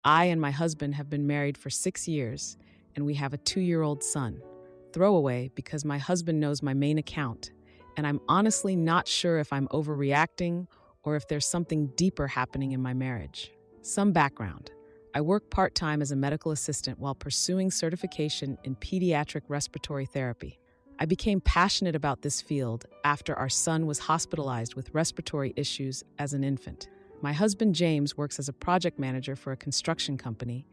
I and my husband have been married for 6 years, and we have a 2-year-old son. Throwaway because my husband knows my main account, and I'm honestly not sure if I'm overreacting or if there's something deeper happening in my marriage. Some background. I work part-time as a medical assistant while pursuing certification in pediatric respiratory therapy. I became passionate about this field after our son was hospitalized with respiratory issues as an infant. My husband James works as a project manager for a construction company,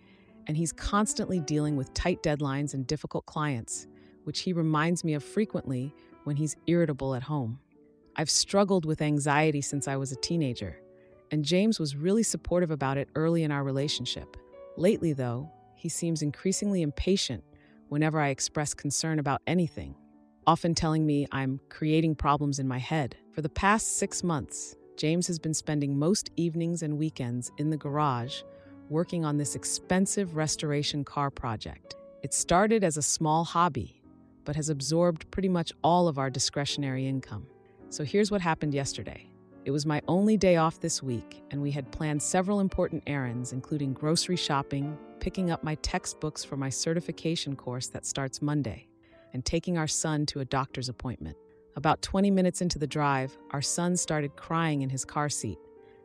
and he's constantly dealing with tight deadlines and difficult clients, which he reminds me of frequently when he's irritable at home. I've struggled with anxiety since I was a teenager, and James was really supportive about it early in our relationship. Lately, though, he seems increasingly impatient whenever I express concern about anything, often telling me I'm creating problems in my head. For the past 6 months, James has been spending most evenings and weekends in the garage working on this expensive restoration car project. It started as a small hobby, but has absorbed pretty much all of our discretionary income. So here's what happened yesterday. It was my only day off this week, and we had planned several important errands, including grocery shopping, picking up my textbooks for my certification course that starts Monday, and taking our son to a doctor's appointment. About 20 minutes into the drive, our son started crying in his car seat.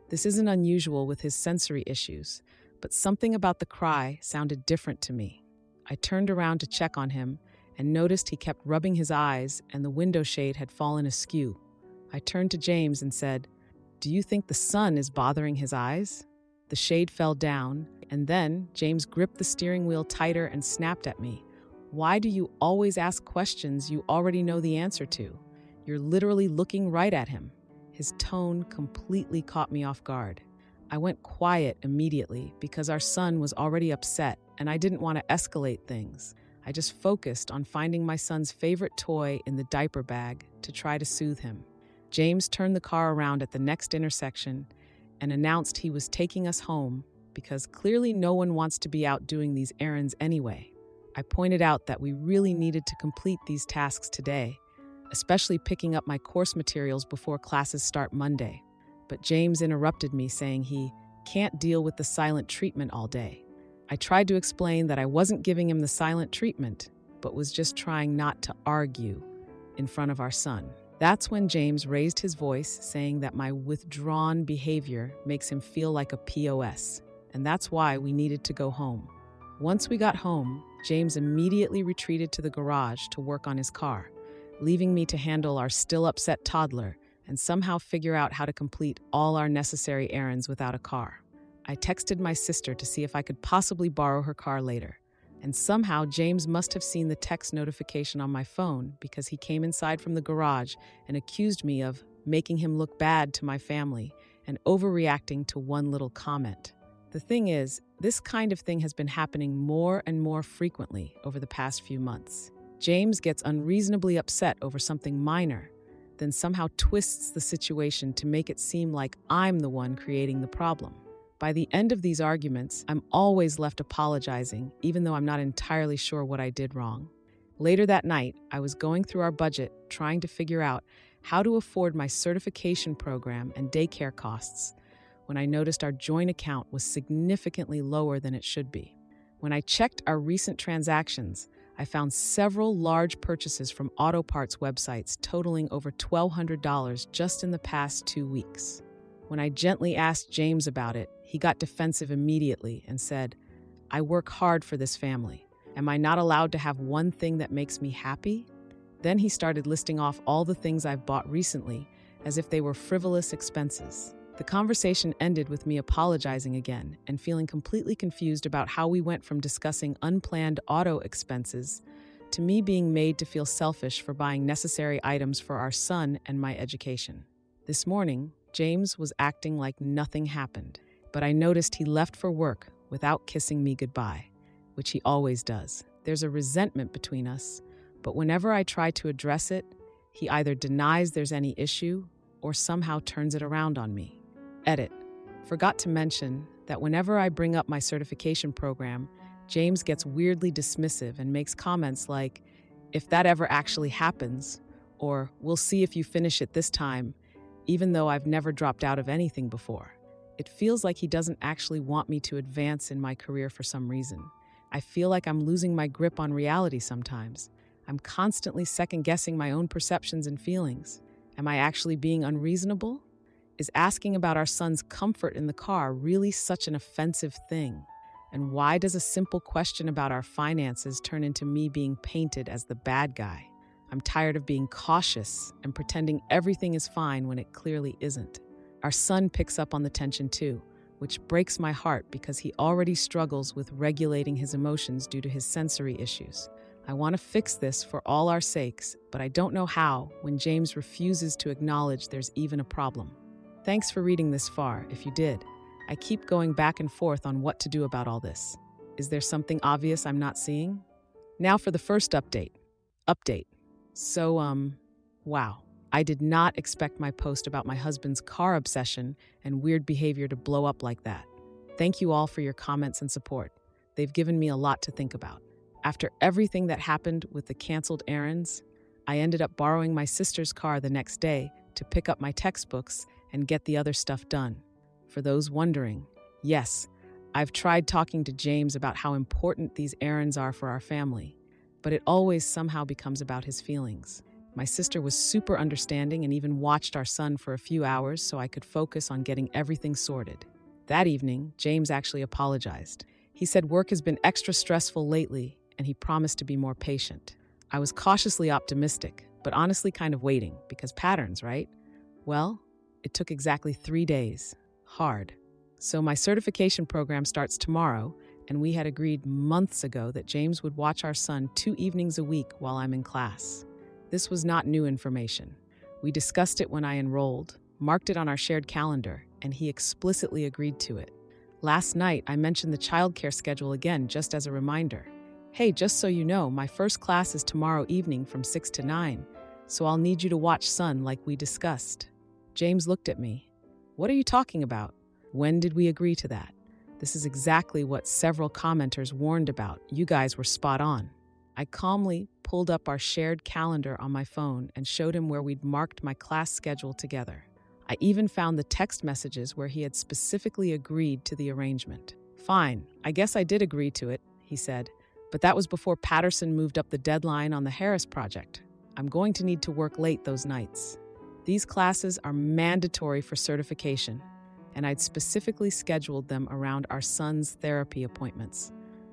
This isn't unusual with his sensory issues, but something about the cry sounded different to me. I turned around to check on him and noticed he kept rubbing his eyes and the window shade had fallen askew. I turned to James and said, "Do you think the sun is bothering his eyes?" The shade fell down, and then James gripped the steering wheel tighter and snapped at me. "Why do you always ask questions you already know the answer to? You're literally looking right at him." His tone completely caught me off guard. I went quiet immediately because our son was already upset and I didn't want to escalate things. I just focused on finding my son's favorite toy in the diaper bag to try to soothe him. James turned the car around at the next intersection and announced he was taking us home because clearly no one wants to be out doing these errands anyway. I pointed out that we really needed to complete these tasks today, especially picking up my course materials before classes start Monday. But James interrupted me, saying he can't deal with the silent treatment all day. I tried to explain that I wasn't giving him the silent treatment, but was just trying not to argue in front of our son. That's when James raised his voice, saying that my withdrawn behavior makes him feel like a POS, and that's why we needed to go home. Once we got home, James immediately retreated to the garage to work on his car, leaving me to handle our still upset toddler and somehow figure out how to complete all our necessary errands without a car. I texted my sister to see if I could possibly borrow her car later, and somehow James must have seen the text notification on my phone because he came inside from the garage and accused me of making him look bad to my family and overreacting to one little comment. The thing is, this kind of thing has been happening more and more frequently over the past few months. James gets unreasonably upset over something minor, then somehow twists the situation to make it seem like I'm the one creating the problem. By the end of these arguments, I'm always left apologizing, even though I'm not entirely sure what I did wrong. Later that night, I was going through our budget, trying to figure out how to afford my certification program and daycare costs, when I noticed our joint account was significantly lower than it should be. When I checked our recent transactions, I found several large purchases from auto parts websites totaling over $1,200 just in the past 2 weeks. When I gently asked James about it, he got defensive immediately and said, "I work hard for this family. Am I not allowed to have one thing that makes me happy?" Then he started listing off all the things I've bought recently, as if they were frivolous expenses. The conversation ended with me apologizing again and feeling completely confused about how we went from discussing unplanned auto expenses to me being made to feel selfish for buying necessary items for our son and my education. This morning, James was acting like nothing happened, but I noticed he left for work without kissing me goodbye, which he always does. There's a resentment between us, but whenever I try to address it, he either denies there's any issue or somehow turns it around on me. Edit. Forgot to mention that whenever I bring up my certification program, James gets weirdly dismissive and makes comments like, "If that ever actually happens," or "We'll see if you finish it this time," even though I've never dropped out of anything before. It feels like he doesn't actually want me to advance in my career for some reason. I feel like I'm losing my grip on reality sometimes. I'm constantly second-guessing my own perceptions and feelings. Am I actually being unreasonable? Is asking about our son's comfort in the car really such an offensive thing? And why does a simple question about our finances turn into me being painted as the bad guy? I'm tired of being cautious and pretending everything is fine when it clearly isn't. Our son picks up on the tension too, which breaks my heart because he already struggles with regulating his emotions due to his sensory issues. I want to fix this for all our sakes, but I don't know how when James refuses to acknowledge there's even a problem. Thanks for reading this far, if you did. I keep going back and forth on what to do about all this. Is there something obvious I'm not seeing? Now for the first update. Wow. I did not expect my post about my husband's car obsession and weird behavior to blow up like that. Thank you all for your comments and support. They've given me a lot to think about. After everything that happened with the canceled errands, I ended up borrowing my sister's car the next day to pick up my textbooks and get the other stuff done. For those wondering, yes, I've tried talking to James about how important these errands are for our family, but it always somehow becomes about his feelings. My sister was super understanding and even watched our son for a few hours so I could focus on getting everything sorted. That evening, James actually apologized. He said work has been extra stressful lately, and he promised to be more patient. I was cautiously optimistic, but honestly kind of waiting, because patterns, right? Well, it took exactly 3 days. Hard. So my certification program starts tomorrow, and we had agreed months ago that James would watch our son 2 evenings a week while I'm in class. This was not new information. We discussed it when I enrolled, marked it on our shared calendar, and he explicitly agreed to it. Last night, I mentioned the childcare schedule again just as a reminder. Hey, just so you know, my first class is tomorrow evening from 6 to 9, so I'll need you to watch son like we discussed. James looked at me. What are you talking about? When did we agree to that? This is exactly what several commenters warned about. You guys were spot on. I calmly pulled up our shared calendar on my phone and showed him where we'd marked my class schedule together. I even found the text messages where he had specifically agreed to the arrangement. Fine, I guess I did agree to it, he said, but that was before Patterson moved up the deadline on the Harris project. I'm going to need to work late those nights. These classes are mandatory for certification, and I'd specifically scheduled them around our son's therapy appointments.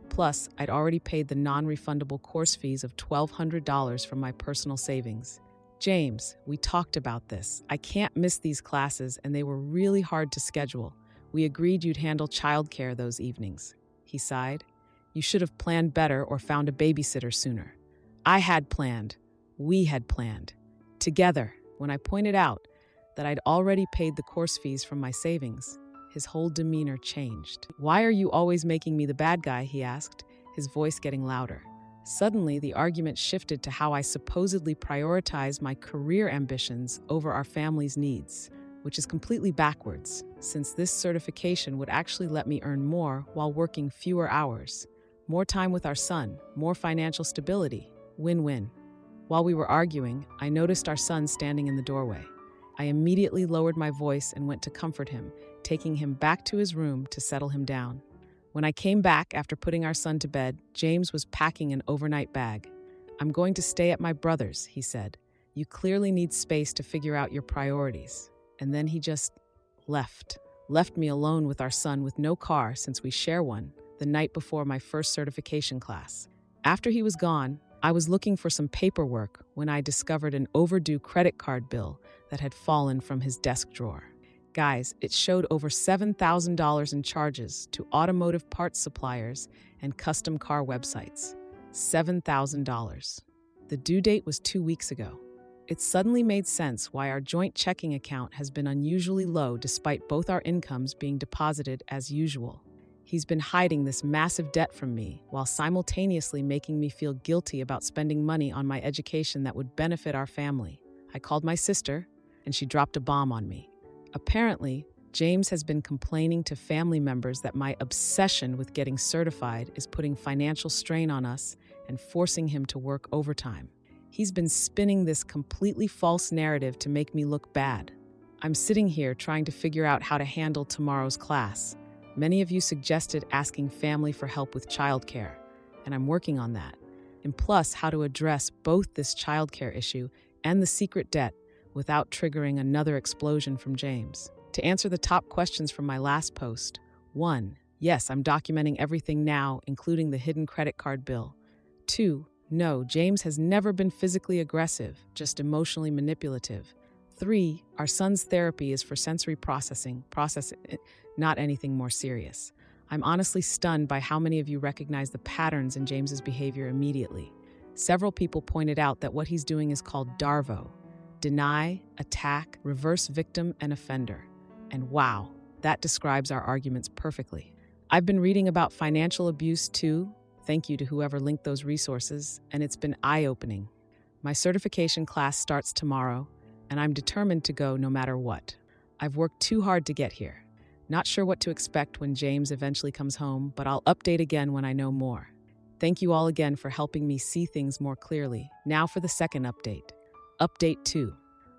Plus, I'd already paid the non-refundable course fees of $1,200 from my personal savings. James, we talked about this. I can't miss these classes, and they were really hard to schedule. We agreed you'd handle childcare those evenings. He sighed. You should have planned better or found a babysitter sooner. I had planned. We had planned. Together. When I pointed out that I'd already paid the course fees from my savings, his whole demeanor changed. Why are you always making me the bad guy? He asked, his voice getting louder. Suddenly, the argument shifted to how I supposedly prioritize my career ambitions over our family's needs, which is completely backwards, since this certification would actually let me earn more while working fewer hours. More time with our son, more financial stability. Win-win. While we were arguing, I noticed our son standing in the doorway. I immediately lowered my voice and went to comfort him, taking him back to his room to settle him down. When I came back after putting our son to bed, James was packing an overnight bag. I'm going to stay at my brother's, he said. You clearly need space to figure out your priorities. And then he just left me alone with our son with no car since we share one, the night before my first certification class. After he was gone, I was looking for some paperwork when I discovered an overdue credit card bill that had fallen from his desk drawer. Guys, it showed over $7,000 in charges to automotive parts suppliers and custom car websites. $7,000. The due date was 2 weeks ago. It suddenly made sense why our joint checking account has been unusually low despite both our incomes being deposited as usual. He's been hiding this massive debt from me while simultaneously making me feel guilty about spending money on my education that would benefit our family. I called my sister, and she dropped a bomb on me. Apparently, James has been complaining to family members that my obsession with getting certified is putting financial strain on us and forcing him to work overtime. He's been spinning this completely false narrative to make me look bad. I'm sitting here trying to figure out how to handle tomorrow's class. Many of you suggested asking family for help with childcare, and I'm working on that. And plus, how to address both this childcare issue and the secret debt without triggering another explosion from James. To answer the top questions from my last post: 1. Yes, I'm documenting everything now, including the hidden credit card bill. 2. No, James has never been physically aggressive, just emotionally manipulative. 3. Our son's therapy is for sensory processing, not anything more serious. I'm honestly stunned by how many of you recognize the patterns in James's behavior immediately. Several people pointed out that what he's doing is called DARVO: deny, attack, reverse victim, and offender. And wow, that describes our arguments perfectly. I've been reading about financial abuse too. Thank you to whoever linked those resources, and it's been eye-opening. My certification class starts tomorrow, and I'm determined to go no matter what. I've worked too hard to get here. Not sure what to expect when James eventually comes home, but I'll update again when I know more. Thank you all again for helping me see things more clearly. Now for the second update. Update 2.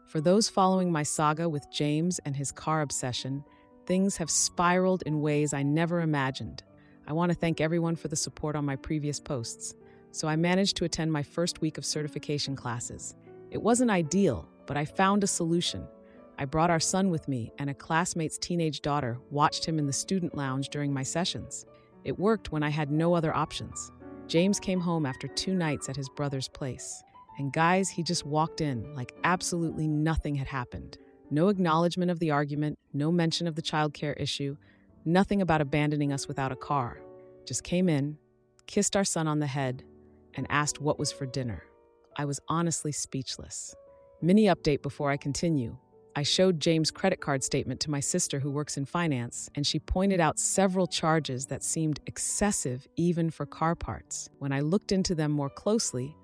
For those following my saga with James and his car obsession, things have spiraled in ways I never imagined. I want to thank everyone for the support on my previous posts. So I managed to attend my first week of certification classes. It wasn't ideal, but I found a solution. I brought our son with me, and a classmate's teenage daughter watched him in the student lounge during my sessions. It worked when I had no other options. James came home after 2 nights at his brother's place. And guys, he just walked in like absolutely nothing had happened. No acknowledgement of the argument, no mention of the childcare issue, nothing about abandoning us without a car. Just came in, kissed our son on the head, and asked what was for dinner. I was honestly speechless. Mini update before I continue. I showed James' credit card statement to my sister who works in finance, and she pointed out several charges that seemed excessive even for car parts. When I looked into them more closely,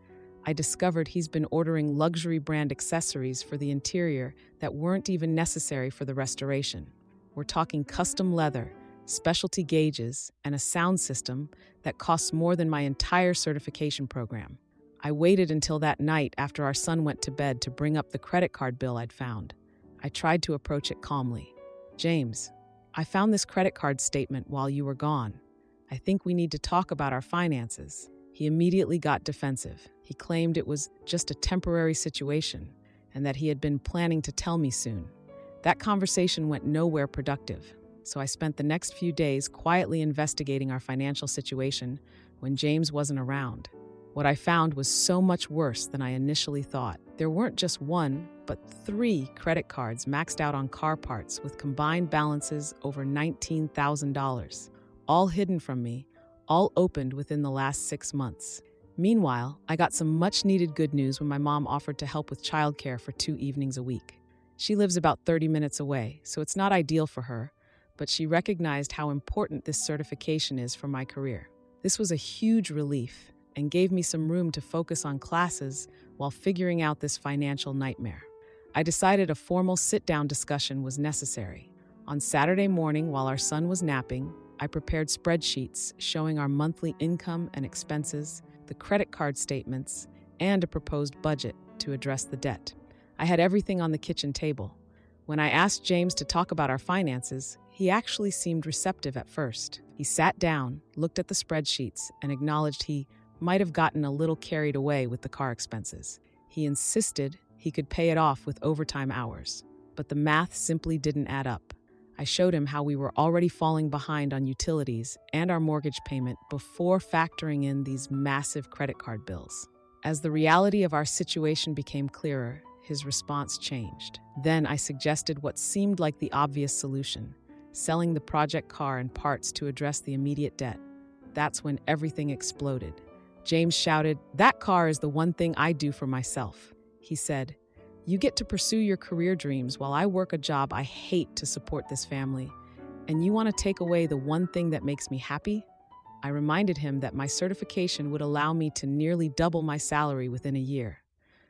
I discovered he's been ordering luxury brand accessories for the interior that weren't even necessary for the restoration. We're talking custom leather, specialty gauges, and a sound system that costs more than my entire certification program. I waited until that night after our son went to bed to bring up the credit card bill I'd found. I tried to approach it calmly. James, I found this credit card statement while you were gone. I think we need to talk about our finances. He immediately got defensive. He claimed it was just a temporary situation and that he had been planning to tell me soon. That conversation went nowhere productive, so I spent the next few days quietly investigating our financial situation when James wasn't around. What I found was so much worse than I initially thought. There weren't just 1, but 3 credit cards maxed out on car parts with combined balances over $19,000, all hidden from me, all opened within the last 6 months. Meanwhile, I got some much-needed good news when my mom offered to help with childcare for 2 evenings a week. She lives about 30 minutes away, so it's not ideal for her, but she recognized how important this certification is for my career. This was a huge relief and gave me some room to focus on classes while figuring out this financial nightmare. I decided a formal sit-down discussion was necessary. On Saturday morning, while our son was napping, I prepared spreadsheets showing our monthly income and expenses, the credit card statements, and a proposed budget to address the debt. I had everything on the kitchen table. When I asked James to talk about our finances, he actually seemed receptive at first. He sat down, looked at the spreadsheets, and acknowledged he might have gotten a little carried away with the car expenses. He insisted he could pay it off with overtime hours, but the math simply didn't add up. I showed him how we were already falling behind on utilities and our mortgage payment before factoring in these massive credit card bills. As the reality of our situation became clearer, his response changed. Then I suggested what seemed like the obvious solution: selling the project car and parts to address the immediate debt. That's when everything exploded. James shouted, "That car is the one thing I do for myself." He said, "You get to pursue your career dreams while I work a job I hate to support this family, and you want to take away the one thing that makes me happy?" I reminded him that my certification would allow me to nearly double my salary within a year,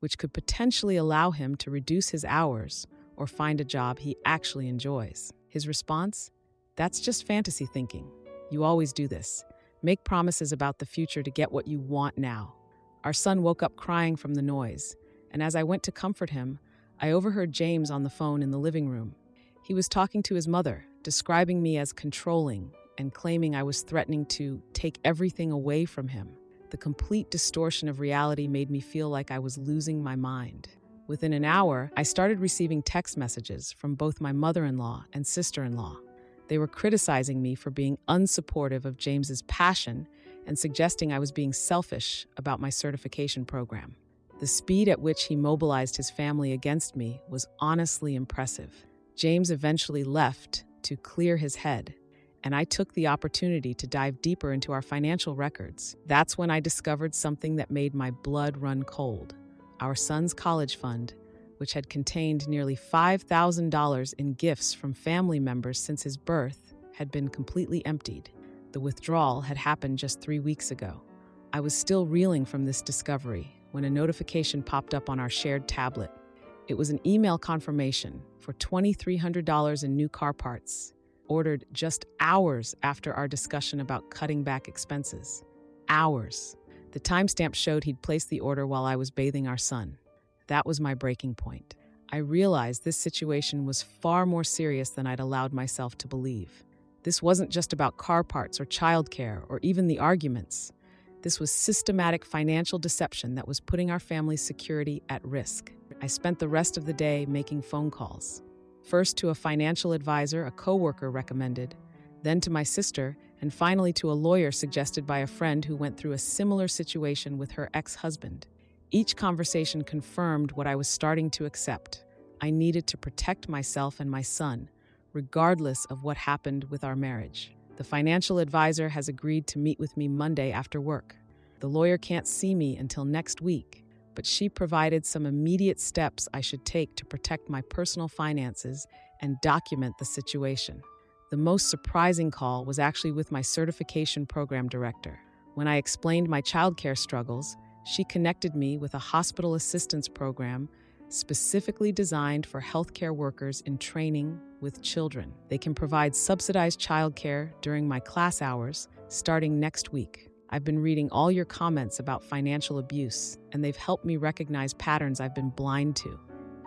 which could potentially allow him to reduce his hours or find a job he actually enjoys. His response? "That's just fantasy thinking. You always do this. Make promises about the future to get what you want now." Our son woke up crying from the noise, and as I went to comfort him, I overheard James on the phone in the living room. He was talking to his mother, describing me as controlling and claiming I was threatening to take everything away from him. The complete distortion of reality made me feel like I was losing my mind. Within an hour, I started receiving text messages from both my mother-in-law and sister-in-law. They were criticizing me for being unsupportive of James's passion and suggesting I was being selfish about my certification program. The speed at which he mobilized his family against me was honestly impressive. James eventually left to clear his head, and I took the opportunity to dive deeper into our financial records. That's when I discovered something that made my blood run cold. Our son's college fund, which had contained nearly $5,000 in gifts from family members since his birth, had been completely emptied. The withdrawal had happened just 3 weeks ago. I was still reeling from this discovery when a notification popped up on our shared tablet. It was an email confirmation for $2,300 in new car parts, ordered just hours after our discussion about cutting back expenses. Hours. The timestamp showed he'd placed the order while I was bathing our son. That was my breaking point. I realized this situation was far more serious than I'd allowed myself to believe. This wasn't just about car parts or childcare or even the arguments. This was systematic financial deception that was putting our family's security at risk. I spent the rest of the day making phone calls. First to a financial advisor a coworker recommended, then to my sister, and finally to a lawyer suggested by a friend who went through a similar situation with her ex-husband. Each conversation confirmed what I was starting to accept. I needed to protect myself and my son, regardless of what happened with our marriage. The financial advisor has agreed to meet with me Monday after work. The lawyer can't see me until next week, but she provided some immediate steps I should take to protect my personal finances and document the situation. The most surprising call was actually with my certification program director. When I explained my childcare struggles, she connected me with a hospital assistance program specifically designed for healthcare workers in training with children. They can provide subsidized childcare during my class hours starting next week. I've been reading all your comments about financial abuse, and they've helped me recognize patterns I've been blind to.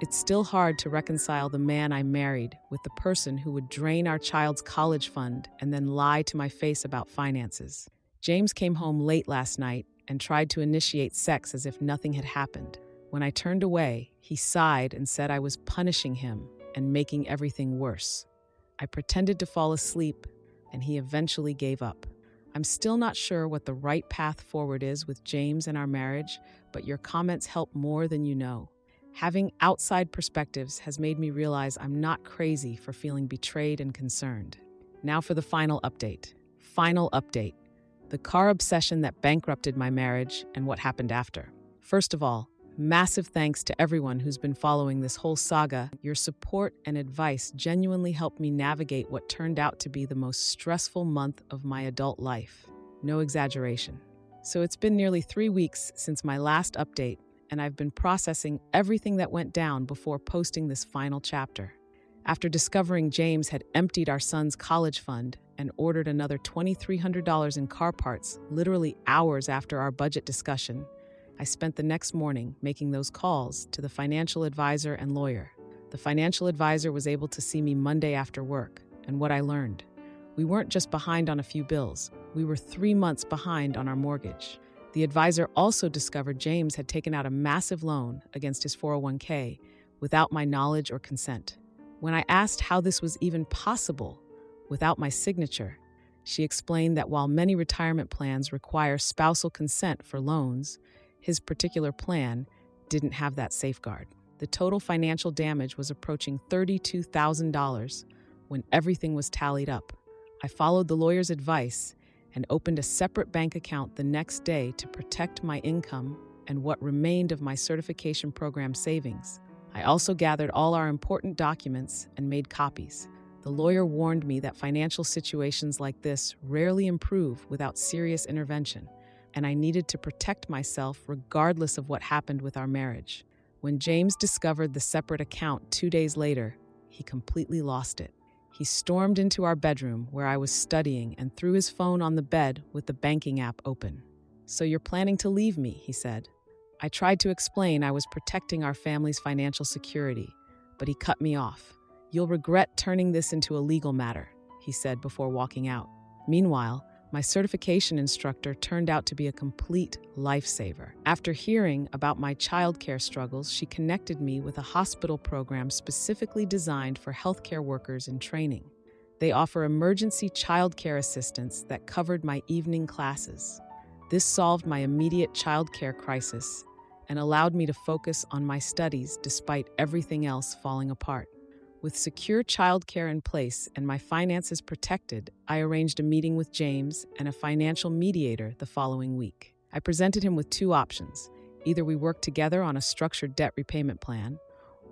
It's still hard to reconcile the man I married with the person who would drain our child's college fund and then lie to my face about finances. James came home late last night and tried to initiate sex as if nothing had happened. When I turned away, he sighed and said I was punishing him and making everything worse. I pretended to fall asleep, and he eventually gave up. I'm still not sure what the right path forward is with James and our marriage, but your comments help more than you know. Having outside perspectives has made me realize I'm not crazy for feeling betrayed and concerned. Now for the final update. Final update. The car obsession that bankrupted my marriage and what happened after. First of all, massive thanks to everyone who's been following this whole saga. Your support and advice genuinely helped me navigate what turned out to be the most stressful month of my adult life. No exaggeration. So it's been nearly 3 weeks since my last update, and I've been processing everything that went down before posting this final chapter. After discovering James had emptied our son's college fund and ordered another $2,300 in car parts literally hours after our budget discussion, I spent the next morning making those calls to the financial advisor and lawyer. The financial advisor was able to see me Monday after work, and what I learned. We weren't just behind on a few bills, we were 3 months behind on our mortgage. The advisor also discovered James had taken out a massive loan against his 401k without my knowledge or consent. When I asked how this was even possible without my signature, she explained that while many retirement plans require spousal consent for loans, his particular plan didn't have that safeguard. The total financial damage was approaching $32,000 when everything was tallied up. I followed the lawyer's advice and opened a separate bank account the next day to protect my income and what remained of my certification program savings. I also gathered all our important documents and made copies. The lawyer warned me that financial situations like this rarely improve without serious intervention, and I needed to protect myself regardless of what happened with our marriage. When James discovered the separate account 2 days later, he completely lost it. He stormed into our bedroom where I was studying and threw his phone on the bed with the banking app open. "So you're planning to leave me," he said. I tried to explain I was protecting our family's financial security, but he cut me off. "You'll regret turning this into a legal matter," he said before walking out. Meanwhile, my certification instructor turned out to be a complete lifesaver. After hearing about my childcare struggles, she connected me with a hospital program specifically designed for healthcare workers in training. They offer emergency childcare assistance that covered my evening classes. This solved my immediate childcare crisis and allowed me to focus on my studies despite everything else falling apart. With secure childcare in place and my finances protected, I arranged a meeting with James and a financial mediator the following week. I presented him with two options. Either we work together on a structured debt repayment plan,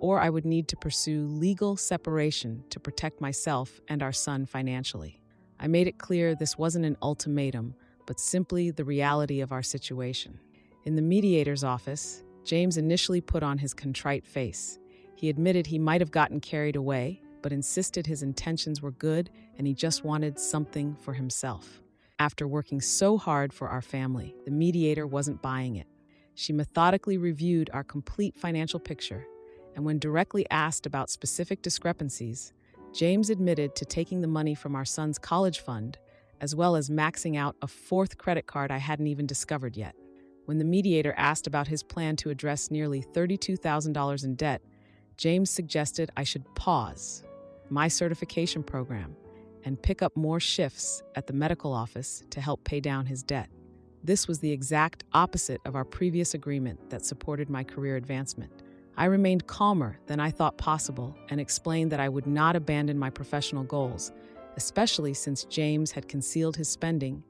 or I would need to pursue legal separation to protect myself and our son financially. I made it clear this wasn't an ultimatum, but simply the reality of our situation. In the mediator's office, James initially put on his contrite face. He admitted he might have gotten carried away, but insisted his intentions were good and he just wanted something for himself. After working so hard for our family, the mediator wasn't buying it. She methodically reviewed our complete financial picture, and when directly asked about specific discrepancies, James admitted to taking the money from our son's college fund, as well as maxing out a fourth credit card I hadn't even discovered yet. When the mediator asked about his plan to address nearly $32,000 in debt, James suggested I should pause my certification program and pick up more shifts at the medical office to help pay down his debt. This was the exact opposite of our previous agreement that supported my career advancement. I remained calmer than I thought possible and explained that I would not abandon my professional goals, especially since James had concealed his spending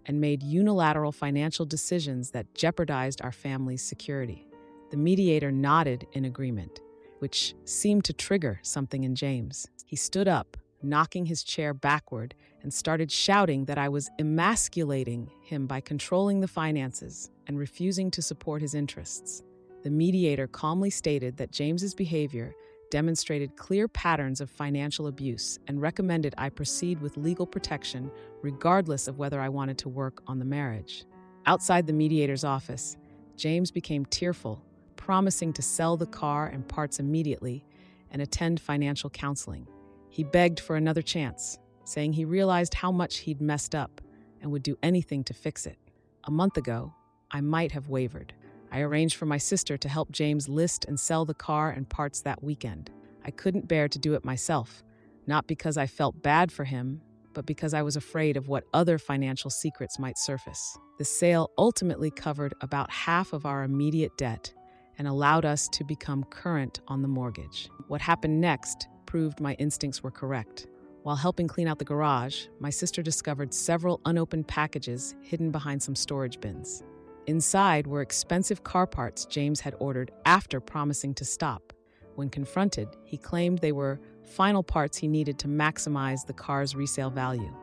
and made unilateral financial decisions that jeopardized our family's security. The mediator nodded in agreement, which seemed to trigger something in James. He stood up, knocking his chair backward, and started shouting that I was emasculating him by controlling the finances and refusing to support his interests. The mediator calmly stated that James's behavior demonstrated clear patterns of financial abuse and recommended I proceed with legal protection regardless of whether I wanted to work on the marriage. Outside the mediator's office, James became tearful, promising to sell the car and parts immediately and attend financial counseling. He begged for another chance, saying he realized how much he'd messed up and would do anything to fix it. A month ago, I might have wavered. I arranged for my sister to help James list and sell the car and parts that weekend. I couldn't bear to do it myself, not because I felt bad for him, but because I was afraid of what other financial secrets might surface. The sale ultimately covered about half of our immediate debt and allowed us to become current on the mortgage. What happened next proved my instincts were correct. While helping clean out the garage, my sister discovered several unopened packages hidden behind some storage bins. Inside were expensive car parts James had ordered after promising to stop. When confronted, he claimed they were final parts he needed to maximize the car's resale value.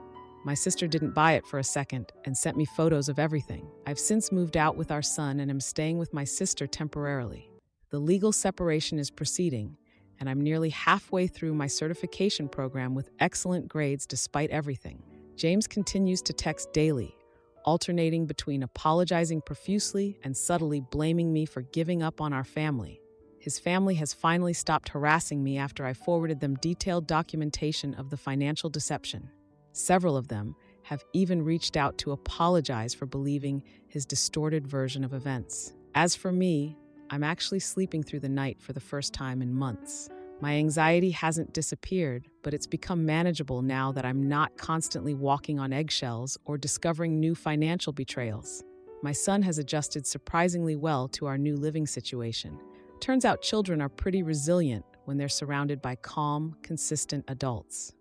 My sister didn't buy it for a second and sent me photos of everything. I've since moved out with our son and am staying with my sister temporarily. The legal separation is proceeding, and I'm nearly halfway through my certification program with excellent grades despite everything. James continues to text daily, alternating between apologizing profusely and subtly blaming me for giving up on our family. His family has finally stopped harassing me after I forwarded them detailed documentation of the financial deception. Several of them have even reached out to apologize for believing his distorted version of events. As for me, I'm actually sleeping through the night for the first time in months. My anxiety hasn't disappeared, but it's become manageable now that I'm not constantly walking on eggshells or discovering new financial betrayals. My son has adjusted surprisingly well to our new living situation. Turns out children are pretty resilient when they're surrounded by calm, consistent adults.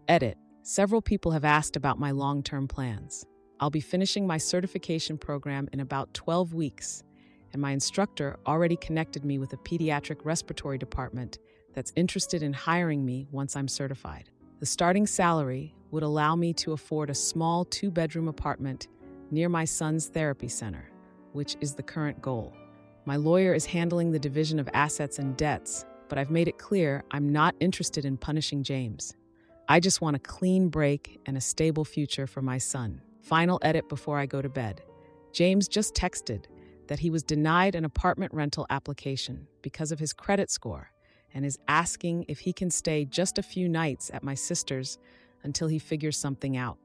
Edit. Several people have asked about my long-term plans. I'll be finishing my certification program in about 12 weeks, and my instructor already connected me with a pediatric respiratory department that's interested in hiring me once I'm certified. The starting salary would allow me to afford a small 2-bedroom apartment near my son's therapy center, which is the current goal. My lawyer is handling the division of assets and debts, but I've made it clear I'm not interested in punishing James. I just want a clean break and a stable future for my son. Final edit before I go to bed. James just texted that he was denied an apartment rental application because of his credit score and is asking if he can stay just a few nights at my sister's until he figures something out.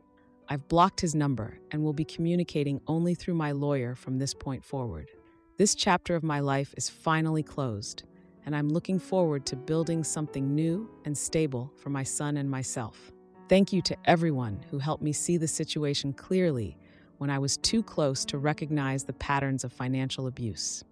I've blocked his number and will be communicating only through my lawyer from this point forward. This chapter of my life is finally closed, and I'm looking forward to building something new and stable for my son and myself. Thank you to everyone who helped me see the situation clearly when I was too close to recognize the patterns of financial abuse.